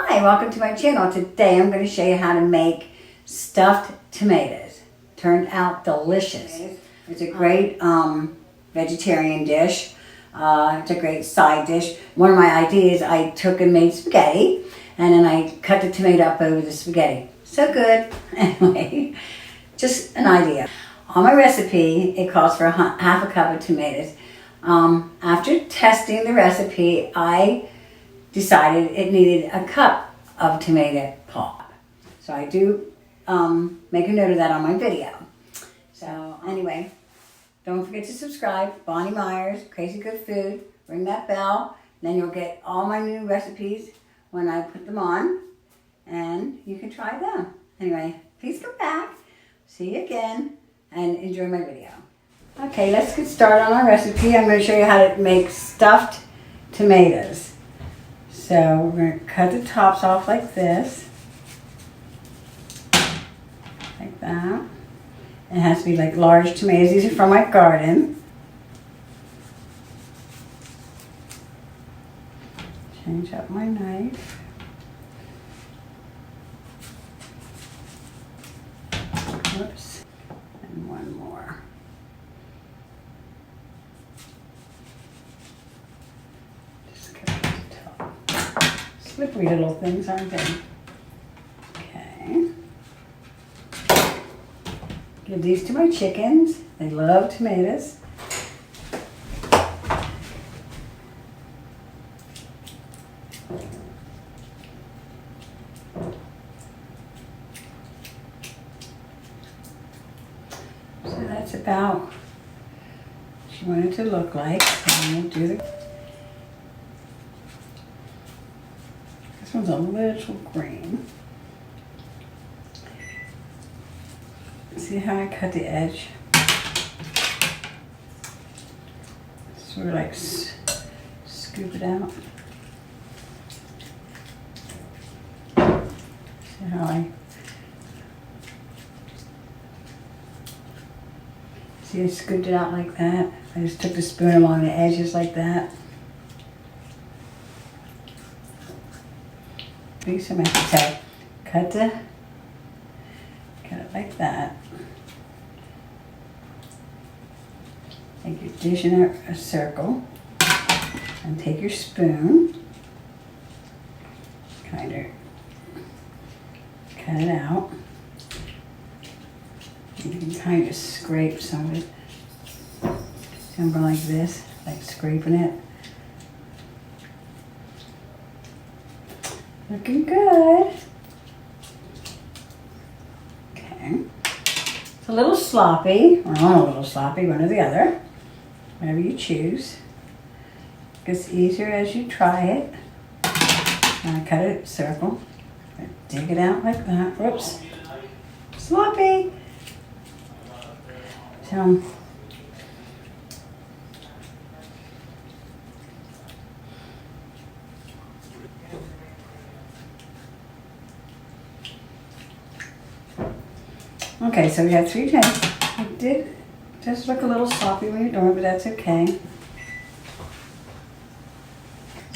Hi, welcome to my channel. Today I'm going to show you how to make stuffed tomatoes. Turned out delicious. It's a great vegetarian dish. It's a great side dish. One of my ideas, I took and made spaghetti and then I cut the tomato up over the spaghetti. So good. Anyway, just an idea. On my recipe, it calls for half a cup of tomatoes. After testing the recipe, I decided it needed a cup of tomato pulp. So I do make a note of that on my video. So anyway, don't forget to subscribe. Bonnie Myers, Crazy Good Food. Ring that bell. Then you'll get all my new recipes when I put them on. And you can try them. Anyway, please come back. See you again. And enjoy my video. Okay, let's get started on our recipe. I'm going to show you how to make stuffed tomatoes. So we're going to cut the tops off like this. Like that. It has to be like large tomatoes. These are from my garden. Change up my knife. Whoops. And one more. Just cut at the top. Slippery little things, aren't they? Okay. Give these to my chickens. They love tomatoes. So that's about what you want it to look like. So we'll do this one's a little green. See how I cut the edge? Sort of like scoop it out. See how I scooped it out like that? I just took the spoon along the edges like that. So I have to say, cut it like that. Take your dish in a circle and take your spoon, kind of cut it out. You can kind of scrape some of it. See, I'm going like this, like scraping it. Looking good. Okay. It's a little sloppy, or not a little sloppy, one or the other. Whatever you choose. It gets easier as you try it. And I cut it in a circle. I dig it out like that. Whoops. Sloppy. So okay, so we have 3 times. It did just look a little sloppy when you're doing it, but that's okay.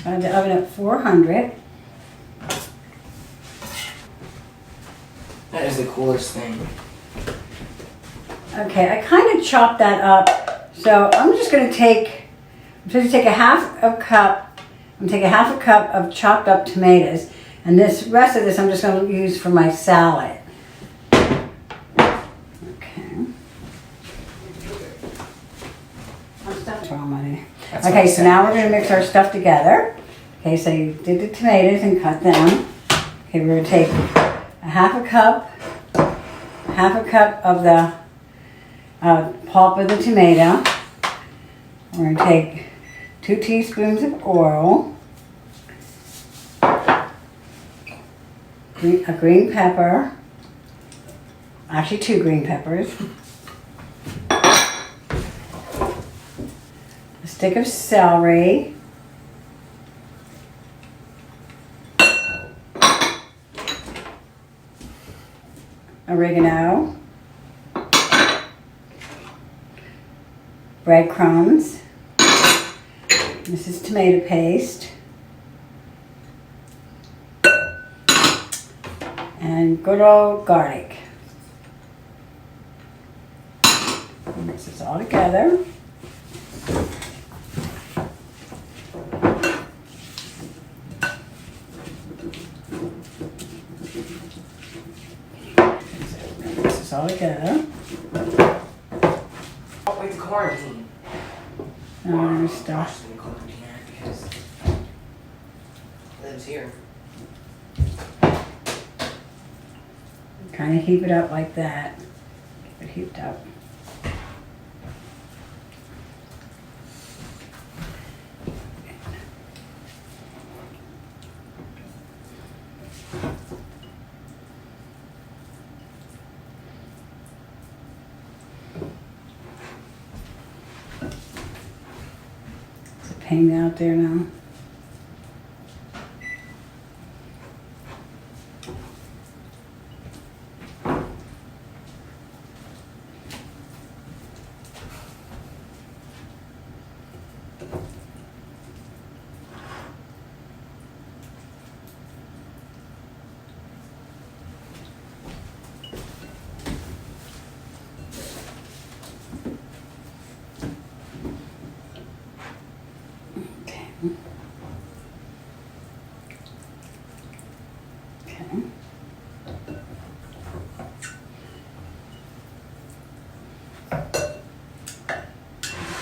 So I have the oven at 400. That is the coolest thing. Okay, I kind of chopped that up. So I'm just going to take, I'm going to take a half a cup of chopped up tomatoes. And this rest of this I'm just going to use for my salad. Okay, so now we're going to mix our stuff together. Okay, so you did the tomatoes and cut them. Okay, we're going to take a half a cup of the pulp of the tomato. We're going to take 2 teaspoons of oil, a green pepper, actually 2 green peppers, stick of celery, oregano, breadcrumbs. This is tomato paste. and good old garlic. Mix this all together. Mix this all together. Oh, wait, the quarantine. Now stuff. Because lives here. Kind of heap it up like that. Keep it heaped up. It's a pain out there now.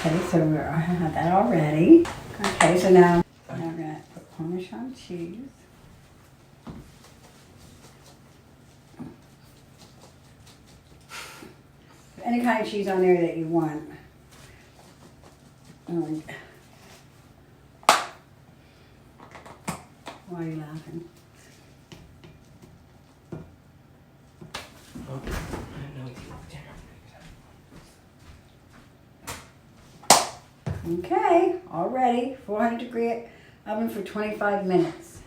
Okay, so I have that already. Okay, so now I'm going to put Parmesan cheese. Any kind of cheese on there that you want. Why are you laughing? Oh, I didn't know you looked there. Okay, all ready. 400-degree oven for 25 minutes.